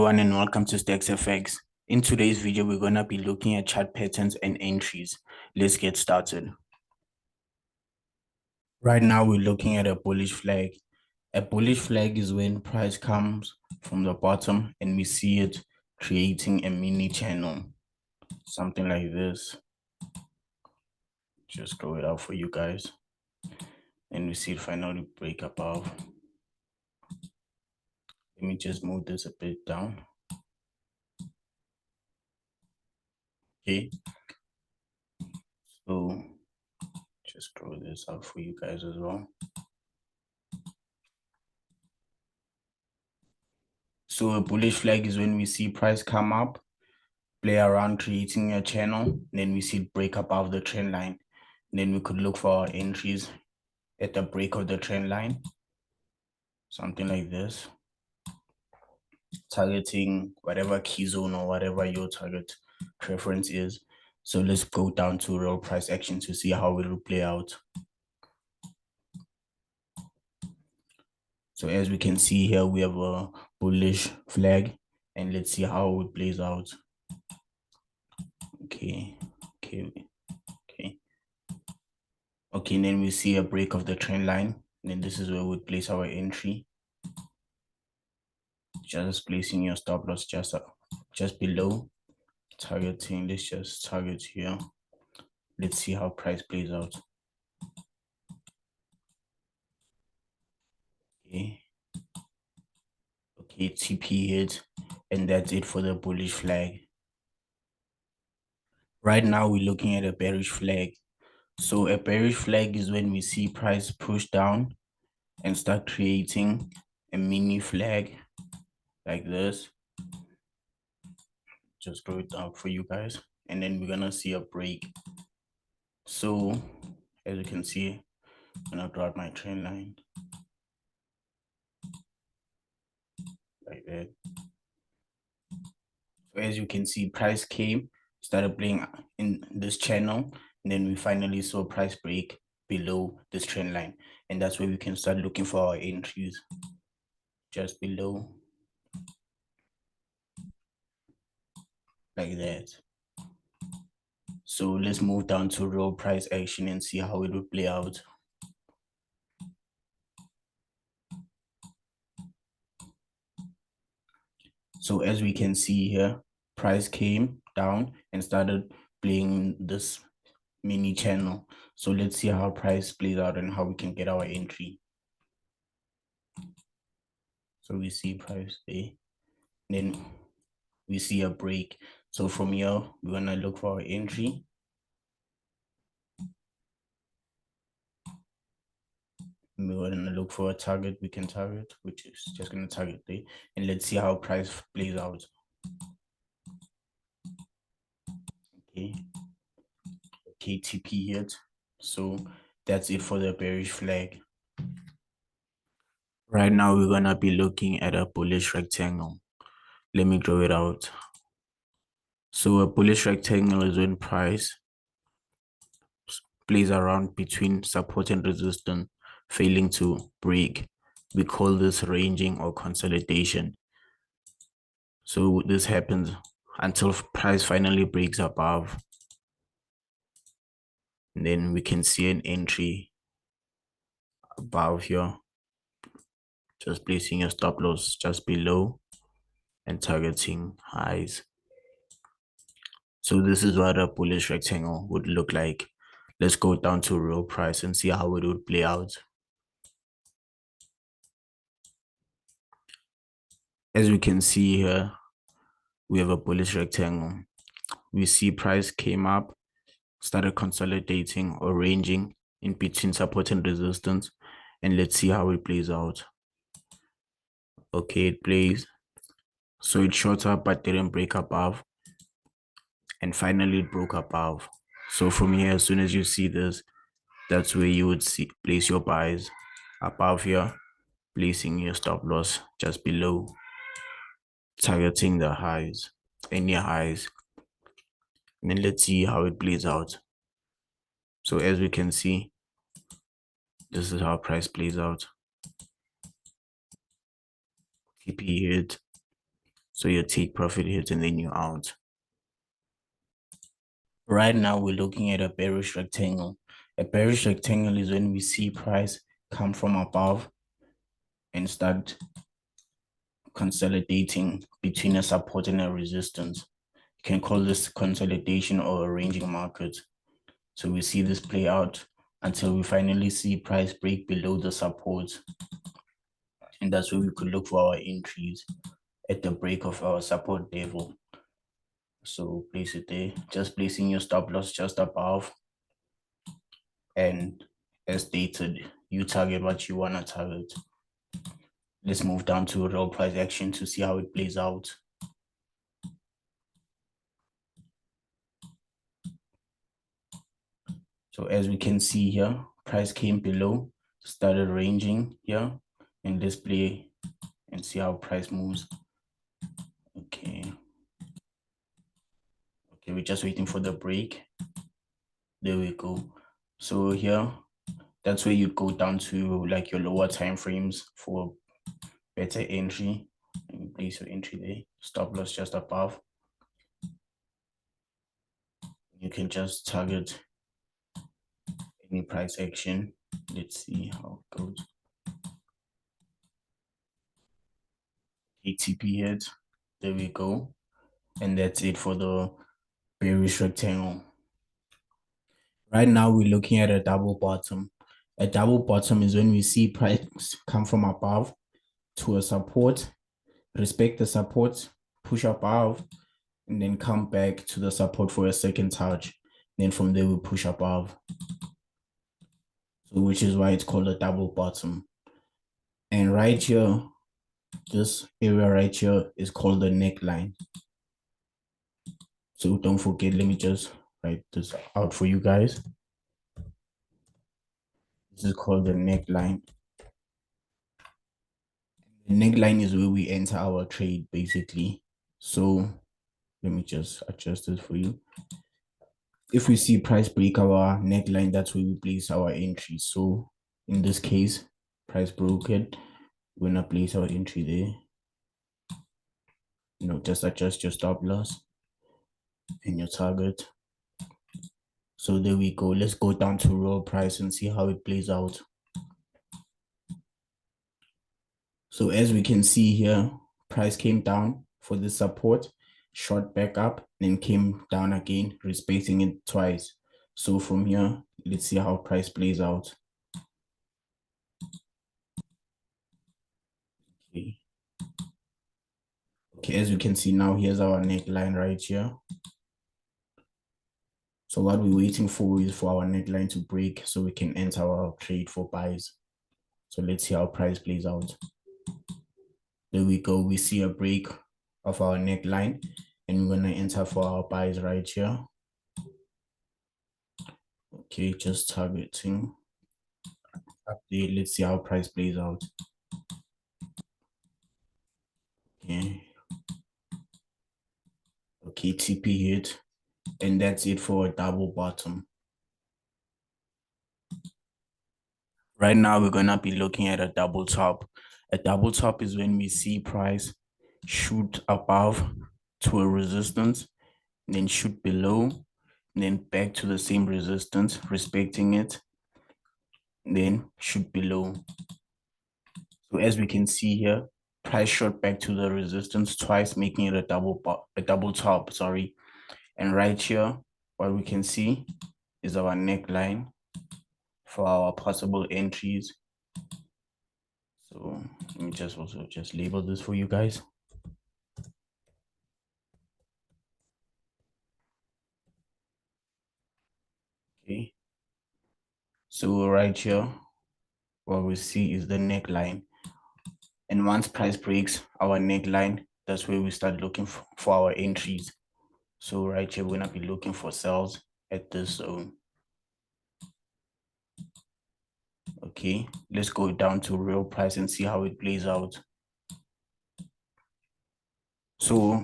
everyone and welcome to StacksFX. In today's video, we're going to be looking at chart patterns and entries. Let's get started. Right now, we're looking at a bullish flag. A bullish flag is when price comes from the bottom and we see it creating a mini channel, something like this. Just draw it out for you guys. And we see it finally break above. Let me just move this a bit down. Okay. So just draw this out for you guys as well. So a bullish flag is when we see price come up, play around creating a channel, then we see it break above the trend line. Then we could look for our entries at the break of the trend line, something like this, targeting whatever key zone or whatever your target preference is. So let's go down to real price action to see how it will play out. So as we can see here, we have a bullish flag, and let's see how it plays out. Okay. Okay, and then we see a break of the trend line. Then this is where we place our entry. Just placing your stop loss just below, targeting. Let's just target here. Let's see how price plays out. Okay, TP hit, and that's it for the bullish flag. Right now, we're looking at a bearish flag. So a bearish flag is when we see price push down and start creating a mini flag like this. Just draw it out for you guys, and then we're gonna see a break. So as you can see, I'm gonna draw out my trend line like that. So as you can see, price came, started playing in this channel, and then we finally saw price break below this trend line, and that's where we can start looking for our entries just below, like that. So let's move down to real price action and see how it will play out. So as we can see here, price came down and started playing this mini channel. So let's see how price plays out and how we can get our entry. So we see price there, then we see a break. So from here, we're gonna look for our entry. We're gonna look for a target we can target, which is just gonna target there. And let's see how price plays out. Okay, TP hit. So that's it for the bearish flag. Right now, we're gonna be looking at a bullish rectangle. Let me draw it out. So a bullish rectangle is when price plays around between support and resistance, failing to break. We call this ranging or consolidation. So this happens until price finally breaks above. And then we can see an entry above here. Just placing a stop loss just below and targeting highs. So this is what a bullish rectangle would look like. Let's go down to real price and see how it would play out. As we can see here, we have a bullish rectangle. We see price came up, started consolidating or ranging in between support and resistance. And let's see how it plays out. Okay, it plays. So it shot up but didn't break above. And finally it broke above. So from here, as soon as you see this, that's where you would place your buys above here, placing your stop loss just below, targeting the highs, any highs. And then let's see how it plays out. So as we can see, this is how price plays out. TP hit, So you take profit hits and then you're out. Right now, we're looking at a bearish rectangle. A bearish rectangle is when we see price come from above and start consolidating between a support and a resistance. You can call this consolidation or a ranging market. So we see this play out until we finally see price break below the support. And that's where we could look for our entries at the break of our support level. So place it there, just placing your stop loss just above. And as stated, you target what you want to target. Let's move down to real price action to see how it plays out. So as we can see here, price came below, started ranging here, and let's play and see how price moves. Okay. Okay, we're just waiting for the break. There we go. So here, that's where you go down to like your lower time frames for better entry. And place your entry there. Stop loss just above. You can just target any price action. Let's see how it goes. ATP hit. There we go. And that's it for the bearish rectangle. Right now, we're looking at a double bottom. A double bottom is when we see price come from above to a support, respect the support, push above, and then come back to the support for a second touch. Then from there, we push above. So which is why it's called a double bottom. And right here, this area right here is called the neckline. So don't forget, let me just write this out for you guys. This is called the neckline. The neckline is where we enter our trade, basically. So let me just adjust this for you. If we see price break our neckline, that's where we place our entry. So in this case, price broke it. We're gonna place our entry there. Just adjust your stop loss and your target. So there we go. Let's go down to raw price and see how it plays out. So as we can see here, price came down for the support, shot back up, then came down again, respecting it twice. So from here, let's see how price plays out. Okay. Okay, as you can see now, here's our neckline right here. So what we're waiting for is for our neckline to break so we can enter our trade for buys. So let's see how price plays out. There we go. We see a break of our neckline and we're going to enter for our buys right here. Okay, just targeting up there. Let's see how price plays out. Okay. Okay, TP hit. And that's it for a double bottom. Right now, we're going to be looking at a double top. A double top is when we see price shoot above to a resistance, then shoot below, then back to the same resistance, respecting it, then shoot below. So as we can see here, price shot back to the resistance twice, making it a double top, sorry. And right here, what we can see is our neckline for our possible entries. So let me just also just label this for you guys. Okay. So right here, what we see is the neckline. And once price breaks our neckline, that's where we start looking for our entries. So right here, we're gonna be looking for sells at this zone. Okay, let's go down to real price and see how it plays out. So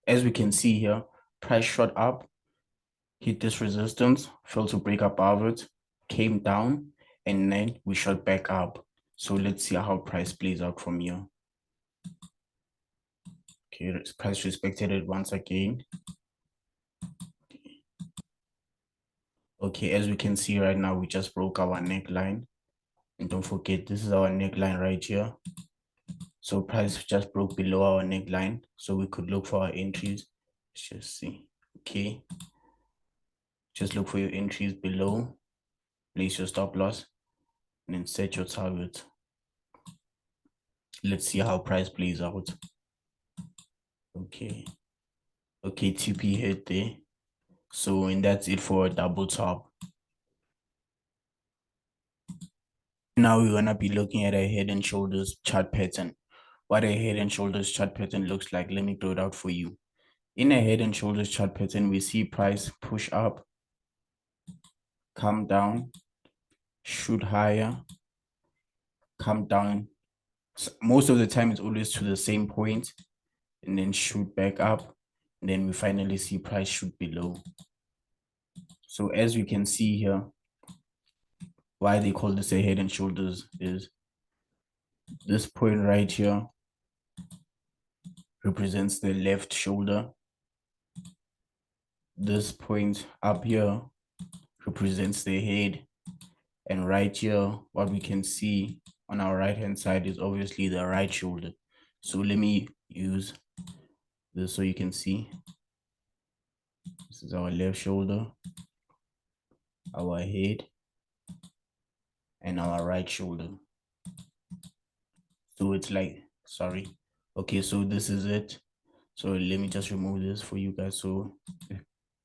as we can see here, price shot up, hit this resistance, failed to break above it, came down, and then we shot back up. So let's see how price plays out from here. Okay, price respected it once again. Okay, as we can see right now, we just broke our neckline. And don't forget, this is our neckline right here. So price just broke below our neckline. So we could look for our entries. Let's just see. Okay. Just look for your entries below. Place your stop loss. And then set your target. Let's see how price plays out. Okay. Okay, TP hit there. So, and that's it for a double top. Now we're gonna be looking at a head and shoulders chart pattern. What a head and shoulders chart pattern looks like, let me draw it out for you. In a head and shoulders chart pattern, we see price push up, come down, shoot higher, come down. So most of the time, it's always to the same point, and then shoot back up. And then we finally see price shoot below. So as we can see here, why they call this a head and shoulders is this point right here represents the left shoulder. This point up here represents the head. And right here, what we can see on our right hand side is obviously the right shoulder. So let me use this so you can see. This is our left shoulder, our head, and our right shoulder. So it's like, sorry. Okay, so this is it. So let me just remove this for you guys so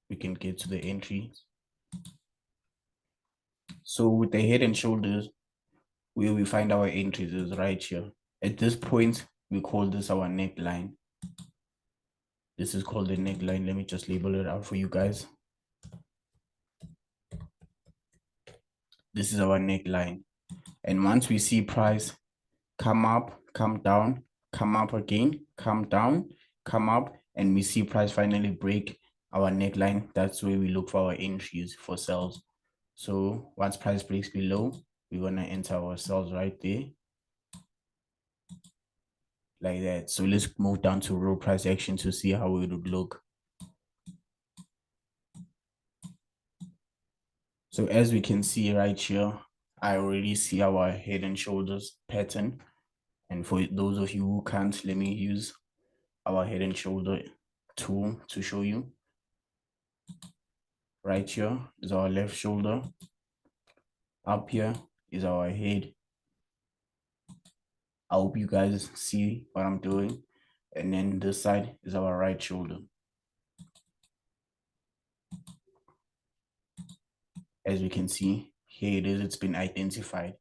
we can get to the entries. So with the head and shoulders, where we find our entries is right here. At this point, we call this our neckline. This is called the neckline. Let me just label it out for you guys. This is our neckline. And once we see price come up, come down, come up again, come down, come up, and we see price finally break our neckline, that's where we look for our entries for sells. So once price breaks below, we're gonna enter our sells right there. Like that. So let's move down to real price action to see how it would look. So as we can see right here, I already see our head and shoulders pattern. And for those of you who can't, let me use our head and shoulder tool to show you. Right here is our left shoulder. Up here is our head. I hope you guys see what I'm doing. And then this side is our right shoulder. As we can see, here it is, it's been identified.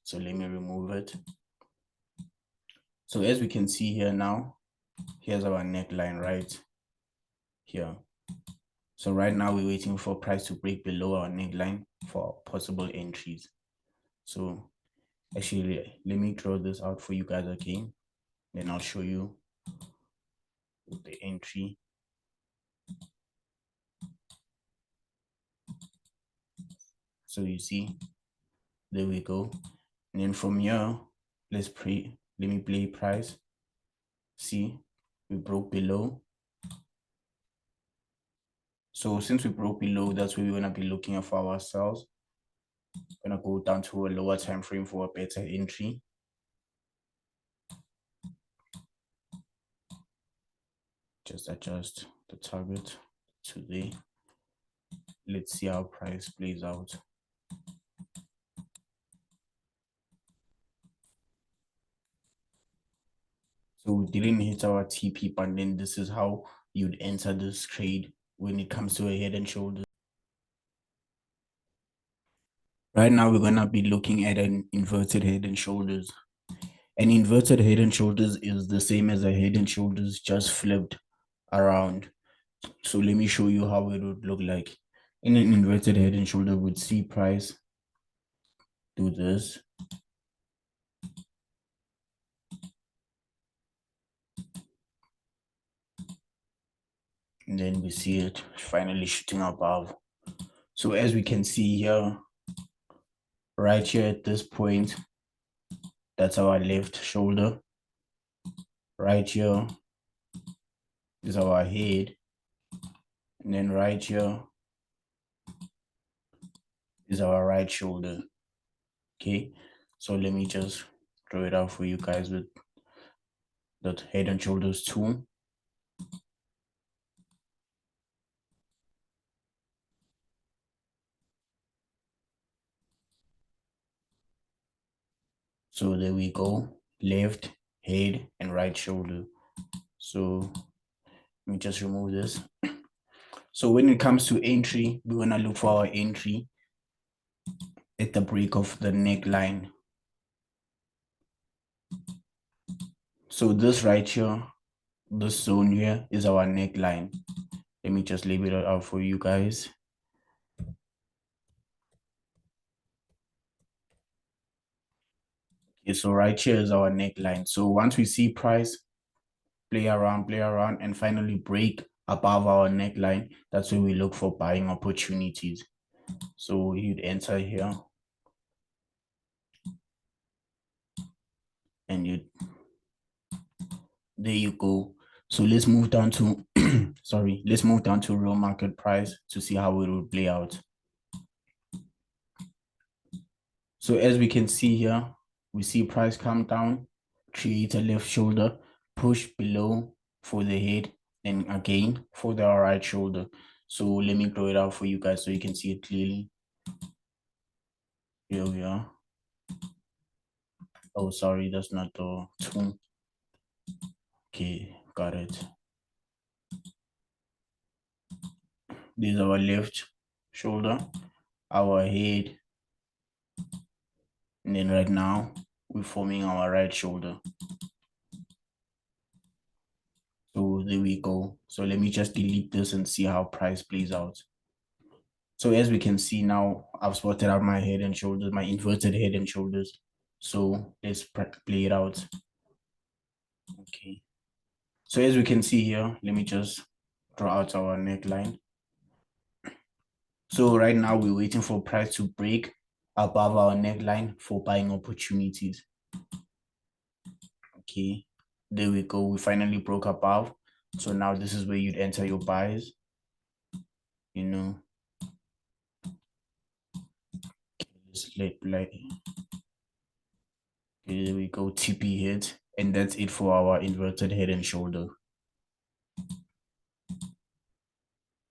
So let me remove it. So as we can see here now, here's our neckline right here. So right now we're waiting for price to break below our neckline for possible entries. So actually, let me draw this out for you guys again. Then I'll show you the entry. So you see, there we go. And then from here, let me play price. See, we broke below. So since we broke below, that's where we're gonna be looking at for ourselves. Gonna go down to a lower time frame for a better entry. Just adjust the target to there. Let's see how price plays out. So we didn't hit our TP, but then this is how you'd enter this trade when it comes to a head and shoulders. Right now, we're gonna be looking at an inverted head and shoulders. An inverted head and shoulders is the same as a head and shoulders, just flipped around. So let me show you how it would look like. In an inverted head and shoulder, would see price do this. And then we see it finally shooting above. So as we can see here, right here at this point, that's our left shoulder. Right here is our head, and then right here is our right shoulder. Okay, so let me just draw it out for you guys with that head and shoulders tool. So there we go, left, head, and right shoulder. So let me just remove this. So when it comes to entry, we're gonna look for our entry at the break of the neckline. So this right here, this zone here is our neckline. Let me just label it out for you guys. Okay, so right here is our neckline. So once we see price play around, and finally break above our neckline, that's where we look for buying opportunities. So you'd enter here and you, there you go. So let's move down to, sorry, let's move down to real market price to see how it will play out. So as we can see here, we see price come down, create a left shoulder, push below for the head, and again for the right shoulder. So let me draw it out for you guys so you can see it clearly. Here we are. Oh, sorry, that's not the tool. Okay, got it. This is our left shoulder, our head, and then right now we're forming our right shoulder. So there we go. So let me just delete this and see how price plays out. So as we can see now, I've spotted out my head and shoulders, my inverted head and shoulders. So let's play it out. Okay. So as we can see here, let me just draw out our neckline. So right now we're waiting for price to break above our neckline for buying opportunities. Okay, there we go. We finally broke above. So now this is where you'd enter your buys. You know, just like okay, there we go, TP hit, and that's it for our inverted head and shoulder.